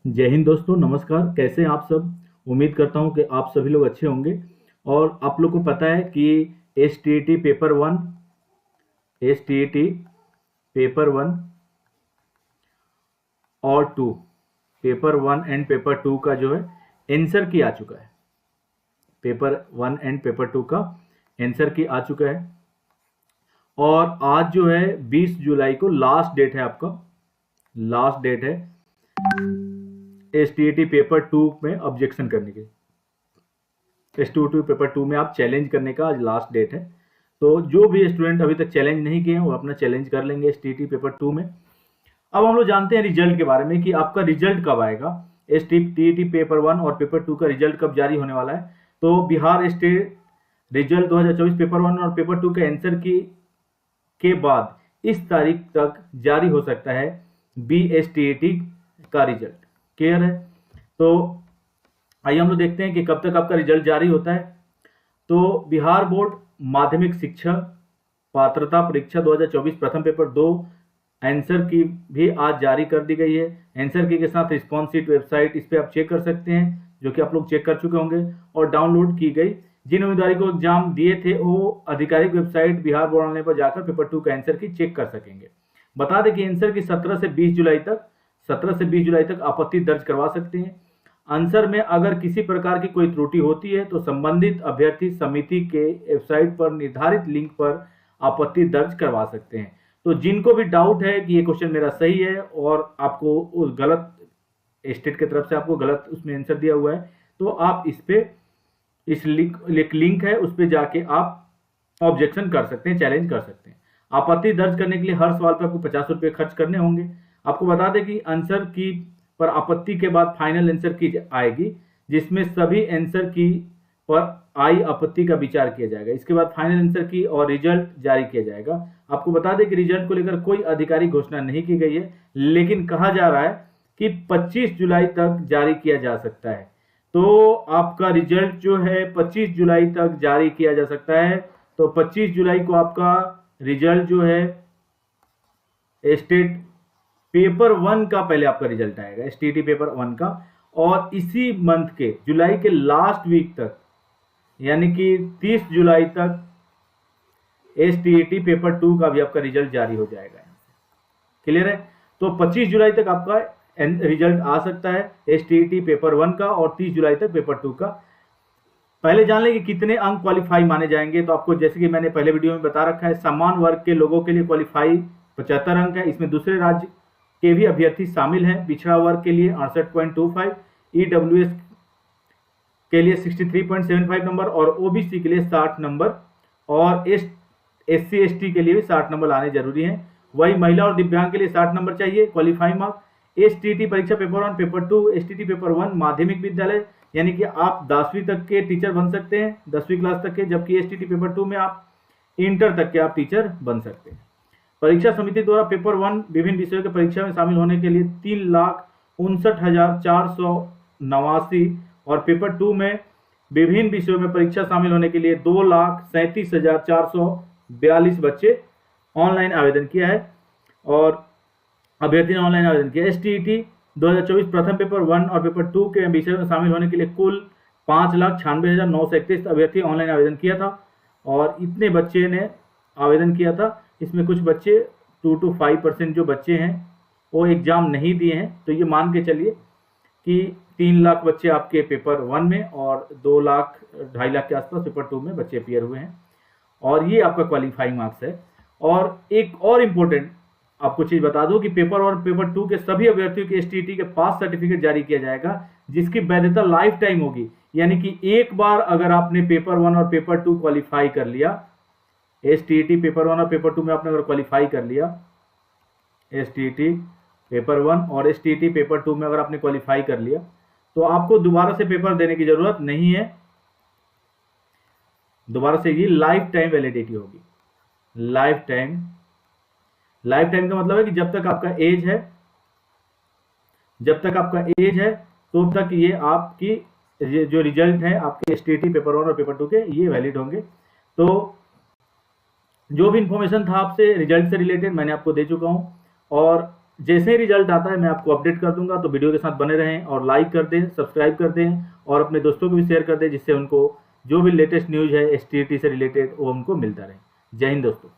जय हिंद दोस्तों, नमस्कार। कैसे हैं आप सब? उम्मीद करता हूं कि आप सभी लोग अच्छे होंगे। और आप लोग को पता है कि S T T paper one, S T T paper one और two, paper one and paper two का जो है आंसर की आ चुका है। Paper one and paper two का आंसर की आ चुका है। और आज जो है 20 जुलाई को लास्ट डेट है आपका, लास्ट डेट है एस टी पेपर टू में ऑब्जेक्शन करने की। एस टू पेपर टू में आप चैलेंज करने का आज लास्ट डेट है। तो जो भी स्टूडेंट अभी तक चैलेंज नहीं किए हैं वो अपना चैलेंज कर लेंगे एस टी पेपर टू में। अब हम लोग जानते हैं रिजल्ट के बारे में कि आपका रिजल्ट कब आएगा। एस टी पेपर वन और पेपर टू का रिजल्ट कब जारी होने वाला है। तो Bihar state result 2024 paper one और पेपर टू के आंसर की के बाद इस तारीख तक जारी हो सकता है बी एस टी का रिजल्ट। क्लियर है? तो आइए हम लोग देखते हैं कि कब तक आपका रिजल्ट जारी होता है। तो बिहार बोर्ड माध्यमिक शिक्षा पात्रता परीक्षा 2024 प्रथम पेपर दो आंसर की भी आज जारी कर दी गई है। आंसर की के साथ रिस्पॉन्स शीट वेबसाइट, इस पर आप चेक कर सकते हैं, जो कि आप लोग चेक कर चुके होंगे और डाउनलोड की गई। जिन उम्मीदवारों को एग्जाम दिए थे वो आधिकारिक वेबसाइट बिहार बोर्ड ऑनलाइन पर जाकर पेपर टू का आंसर की चेक कर सकेंगे। बता दें कि आंसर की 17 से 20 जुलाई तक आपत्ति दर्ज करवा सकते हैं। आंसर में अगर किसी प्रकार की कोई त्रुटि होती है तो संबंधित अभ्यर्थी समिति के वेबसाइट पर निर्धारित लिंक पर आपत्ति दर्ज करवा सकते हैं। तो जिनको भी डाउट है कि ये क्वेश्चन मेरा सही है और आपको उस गलत स्टेट की तरफ से आपको गलत उसमें आंसर दिया हुआ है, तो आप इस पे इस लिंक है उस पर जाके आप ऑब्जेक्शन कर सकते हैं, चैलेंज कर सकते हैं। आपत्ति दर्ज करने के लिए हर सवाल पर आपको 50 रुपये खर्च करने होंगे। आपको बता दें कि आंसर की पर आपत्ति के बाद फाइनल आंसर की आएगी, जिसमें सभी आंसर की पर आई आपत्ति का विचार किया जाएगा। इसके बाद फाइनल आंसर की और रिजल्ट जारी किया जाएगा। आपको बता दें कि रिजल्ट को लेकर कोई आधिकारिक घोषणा नहीं की गई है, लेकिन कहा जा रहा है कि 25 जुलाई तक जारी किया जा सकता है। तो आपका रिजल्ट जो है 25 जुलाई तक जारी किया जा सकता है। तो 25 जुलाई को आपका रिजल्ट जो है स्टेट पेपर वन का पहले आपका रिजल्ट आएगा, एस टी पेपर वन का। और इसी मंथ के जुलाई के लास्ट वीक तक, यानी कि 30 जुलाई तक एस टी पेपर टू का भी आपका रिजल्ट जारी हो जाएगा। क्लियर है? तो 25 जुलाई तक आपका रिजल्ट आ सकता है एस टी पेपर वन का और 30 जुलाई तक पेपर टू का। पहले जान लें कि कितने अंक क्वालिफाई माने जाएंगे। तो आपको जैसे कि मैंने पहले वीडियो में बता रखा है, समान वर्ग के लोगों के लिए क्वालिफाई 75 अंक है। इसमें दूसरे राज्य के भी अभ्यर्थी शामिल हैं। पिछड़ा वर्ग के लिए 68.25, ईडब्ल्यूएस के लिए 63.75 नंबर और ओबीसी के लिए 60 नंबर और एससी एसटी के लिए भी 60 नंबर लाने जरूरी हैं। वही महिला और दिव्यांग के लिए 60 नंबर चाहिए क्वालिफाइंग मार्क। एसटीटी परीक्षा paper one paper two, STT paper one माध्यमिक विद्यालय, यानी कि आप 10वीं तक के टीचर बन सकते हैं, 10वीं क्लास तक के, जबकि एसटीटी पेपर टू में आप इंटर तक के आप टीचर बन सकते हैं। परीक्षा समिति द्वारा पेपर वन विभिन्न विषयों के परीक्षा में शामिल होने के लिए 3,59,489 और पेपर टू में विभिन्न विषयों में परीक्षा शामिल होने के लिए 2,37,442 बच्चे ऑनलाइन आवेदन किया है और अभ्यर्थी ने ऑनलाइन आवेदन किया। एसटीईटी 2024 प्रथम पेपर वन और पेपर टू के विषय में शामिल होने के लिए कुल 5,96,931 अभ्यर्थी ऑनलाइन आवेदन किया था और इतने बच्चे ने आवेदन किया था। इसमें कुछ बच्चे 2 to 5% जो बच्चे हैं वो एग्जाम नहीं दिए हैं। तो ये मान के चलिए कि 3 लाख बच्चे आपके पेपर वन में और 2 लाख 2.5 लाख के आसपास पेपर टू में बच्चे अपियर हुए हैं और ये आपका क्वालिफाइंग मार्क्स है। और एक और इम्पोर्टेंट आपको चीज बता दूं कि पेपर वन पेपर टू के सभी अभ्यर्थियों के एसटीटी के पास सर्टिफिकेट जारी किया जाएगा, जिसकी वैधता लाइफ टाइम होगी। यानी कि एक बार अगर आपने पेपर वन और पेपर टू क्वालिफाई कर लिया, एसटीटी पेपर वन और पेपर टू में आपने अगर क्वालिफाई कर लिया, एसटीटी पेपर वन और एसटीटी पेपर टू में अगर आपने क्वालिफाई कर लिया, तो आपको दोबारा से पेपर देने की जरूरत नहीं है। दोबारा से ये लाइफ टाइम वैलिडिटी होगी। लाइफ टाइम का मतलब है कि जब तक आपका एज है, तो तक ये आपकी जो रिजल्ट है आपके एसटीटी पेपर वन और पेपर टू के, ये वैलिड होंगे। तो जो भी इंफॉर्मेशन था आपसे रिजल्ट से रिलेटेड मैंने आपको दे चुका हूं और जैसे ही रिजल्ट आता है मैं आपको अपडेट कर दूंगा, तो वीडियो के साथ बने रहें और लाइक कर दें, सब्सक्राइब कर दें और अपने दोस्तों को भी शेयर कर दें, जिससे उनको जो भी लेटेस्ट न्यूज़ है STET से रिलेटेड वो उनको मिलता रहे। जय हिंद दोस्तों।